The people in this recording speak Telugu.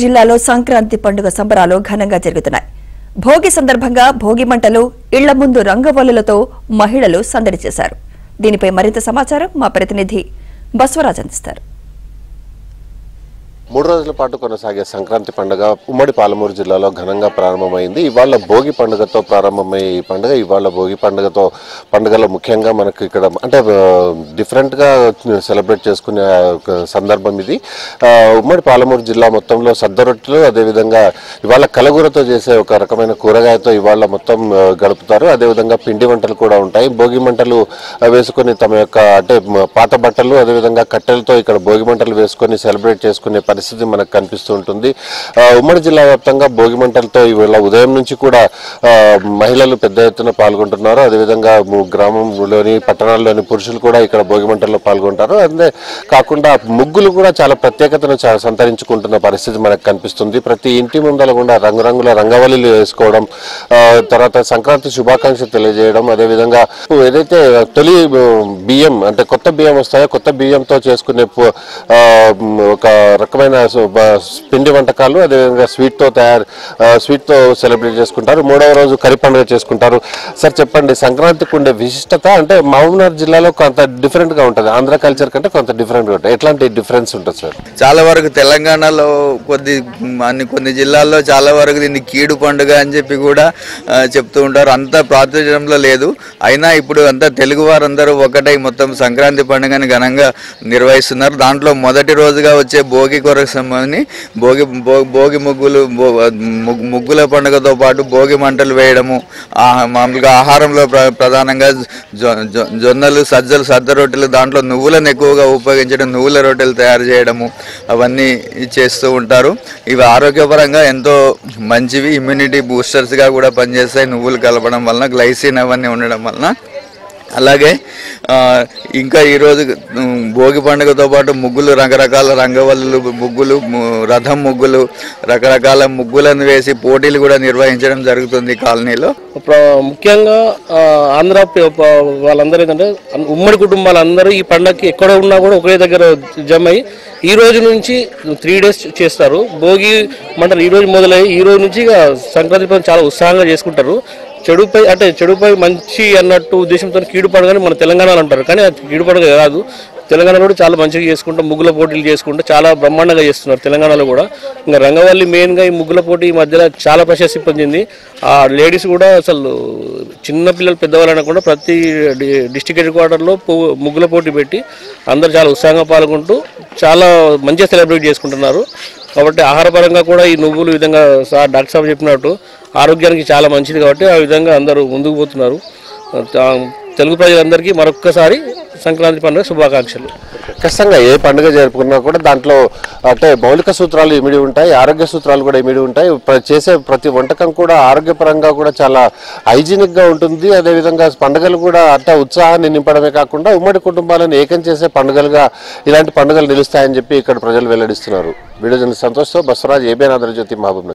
జిల్లాలో సంక్రాంతి పండుగ సంబరాలు ఘనంగా జరుగుతున్నాయి. భోగి సందర్భంగా భోగి మంటలు, ఇళ్ల ముందు రంగవల్లులతో మహిళలు సందడి చేశారు. దీనిపై మరింత సమాచారం మా ప్రతినిధి బస్వరాజ్ అందిస్తారు. 3 రోజుల పాటు కొనసాగే సంక్రాంతి పండుగ ఉమ్మడి పాలమూరు జిల్లాలో ఘనంగా ప్రారంభమైంది. ఇవాళ భోగి పండుగతో ప్రారంభమయ్యే ఈ పండుగ ఇవాళ భోగి పండుగలో ముఖ్యంగా మనకు ఇక్కడ అంటే డిఫరెంట్ గా సెలబ్రేట్ చేసుకునే సందర్భం ఇది. ఉమ్మడి పాలమూరు జిల్లా మొత్తంలో సద్ద రొట్టెలు, అదేవిధంగా ఇవాళ కలగూరతో చేసే ఒక రకమైన కూరగాయతో ఇవాళ మొత్తం గడుపుతారు. అదేవిధంగా పిండి వంటలు కూడా ఉంటాయి. భోగి మంటలు వేసుకొని తమ యొక్క అంటే పాత బట్టలు, అదేవిధంగా కట్టెలతో ఇక్కడ భోగి మంటలు వేసుకొని సెలబ్రేట్ చేసుకునే పరిస్థితి మనకు కనిపిస్తూ ఉంటుంది. ఉమ్మడి జిల్లా వ్యాప్తంగా భోగి మంటలతో ఇవాళ ఉదయం నుంచి కూడా మహిళలు పెద్ద ఎత్తున పాల్గొంటున్నారు. అదేవిధంగా గ్రామంలోని పట్టణాల్లోని పురుషులు కూడా ఇక్కడ భోగి మంటల్లో పాల్గొంటారు. అదే కాకుండా ముగ్గులు కూడా చాలా ప్రత్యేకతను సంతరించుకుంటున్న పరిస్థితి మనకు కనిపిస్తుంది. ప్రతి ఇంటి ముందర కూడా రంగురంగుల రంగవల్లులు వేసుకోవడం, తర్వాత సంక్రాంతి శుభాకాంక్షలు తెలియజేయడం, అదేవిధంగా ఏదైతే తొలి బియ్యం అంటే కొత్త బియ్యం వస్తాయో కొత్త బియ్యంతో చేసుకునే ఒక రకమైన పిండి వంటకాలు, అదేవిధంగా స్వీట్తో సెలబ్రేట్ చేసుకుంటారు. 3వ రోజు కరి పండుగ చేసుకుంటారు. సార్ చెప్పండి, సంక్రాంతికి ఉండే విశిష్టత అంటే మహబూబ్నగర్ జిల్లాలో కొంత డిఫరెంట్ గా ఉంటుంది, ఆంధ్ర కల్చర్ కంటే కొంత డిఫరెంట్ గా ఉంటుంది. ఎట్లాంటి డిఫరెన్స్ ఉంటుంది సార్? చాలా వరకు తెలంగాణలో కొన్ని జిల్లాల్లో చాలా వరకు దీన్ని కీడు పండుగ అని చెప్పి కూడా చెప్తూ ఉంటారు. అంత ప్రాచుర్యంలో లేదు. అయినా ఇప్పుడు అంతా తెలుగు వారందరూ ఒకటై మొత్తం సంక్రాంతి పండుగని ఘనంగా నిర్వహిస్తున్నారు. దాంట్లో మొదటి రోజుగా వచ్చే భోగి కొరకు సంబంధించి భోగి ముగ్గుల పండుగతో పాటు భోగి మంటలు వేయడము, మామూలుగా ఆహారంలో ప్రధానంగా జొన్నలు, సద్ద రొట్టెలు, దాంట్లో నువ్వులను ఎక్కువగా ఉపయోగించడం, నువ్వుల రొట్టెలు తయారు చేయడము అవన్నీ చేస్తూ ఉంటారు. ఇవి ఆరోగ్యపరంగా ఎంతో మంచివి, ఇమ్యూనిటీ బూస్టర్స్గా కూడా పనిచేస్తాయి నువ్వులు కలపడం వలన, గ్లైసిన్ అవన్నీ ఉండడం వలన. అలాగే ఇంకా ఈరోజు భోగి పండుగతో పాటు ముగ్గులు, రకరకాల రంగవల్లులు ముగ్గులు, రథం ముగ్గులు, రకరకాల ముగ్గులను వేసి పోటీలు కూడా నిర్వహించడం జరుగుతుంది కాలనీలో. ముఖ్యంగా ఆంధ్ర వాళ్ళందరూ ఏంటంటే ఉమ్మడి కుటుంబాలందరూ ఈ పండుగకి ఎక్కడ ఉన్నా కూడా ఒకే దగ్గర జమ అయ్యి ఈ రోజు నుంచి 3 days చేస్తారు. భోగి మంటలు ఈ రోజు మొదలయ్యి ఈ రోజు నుంచి సంక్రాంతి పండుగ చాలా ఉత్సాహంగా చేసుకుంటారు. చెడుపై మంచి అన్నట్టు ఉద్దేశంతో కీడు పండుగని మన తెలంగాణలో అంటారు, కానీ అది కీడు పండుగ కాదు. తెలంగాణలో కూడా చాలా మంచిగా చేసుకుంటాం, ముగ్గుల పోటీలు చేసుకుంటూ చాలా బ్రహ్మాండంగా చేస్తున్నారు తెలంగాణలో కూడా. ఇంకా రంగవల్లి మెయిన్గా ఈ ముగ్గుల పోటీ ఈ మధ్యలో చాలా ప్రశస్తి పొందింది. ఆ లేడీస్ కూడా అసలు చిన్నపిల్లలు పెద్దవాళ్ళు అనకుండా ప్రతి డిస్ట్రిక్ట్ హెడ్ క్వార్టర్లో ముగ్గుల పోటీ పెట్టి అందరూ చాలా ఉత్సాహంగా పాల్గొంటూ చాలా మంచిగా సెలబ్రేట్ చేసుకుంటున్నారు. కాబట్టి ఆహారపరంగా కూడా ఈ నువ్వులు విధంగా డాక్టర్ సాబ్ చెప్పినట్టు ఆరోగ్యానికి చాలా మంచిది. కాబట్టి ఆ విధంగా అందరూ ముందుకు పోతున్నారు. తెలుగు ప్రజలందరికీ మరొక్కసారి సంక్రాంతి పండుగ శుభాకాంక్షలు. ఖచ్చితంగా ఏ పండుగ జరుపుకున్నా కూడా దాంట్లో అంటే మౌలిక సూత్రాలు ఇమిడి ఉంటాయి, ఆరోగ్య సూత్రాలు కూడా ఇమిడి ఉంటాయి. చేసే ప్రతి వంటకం కూడా ఆరోగ్యపరంగా కూడా చాలా హైజీనిక్ గా ఉంటుంది. అదేవిధంగా పండుగలు కూడా అంటే ఉత్సాహాన్ని నింపడమే కాకుండా ఉమ్మడి కుటుంబాలను ఏకం చేసే పండుగలుగా ఇలాంటి పండుగలు నిలుస్తాయని చెప్పి ఇక్కడ ప్రజలు వెల్లడిస్తున్నారు. వీడియో జర్నలిస్ట్ సంతోష్తో బస్వరాజ్, ఏబిఎన్ ఆంధ్రజ్యోతి, మహబూబ్నగర్.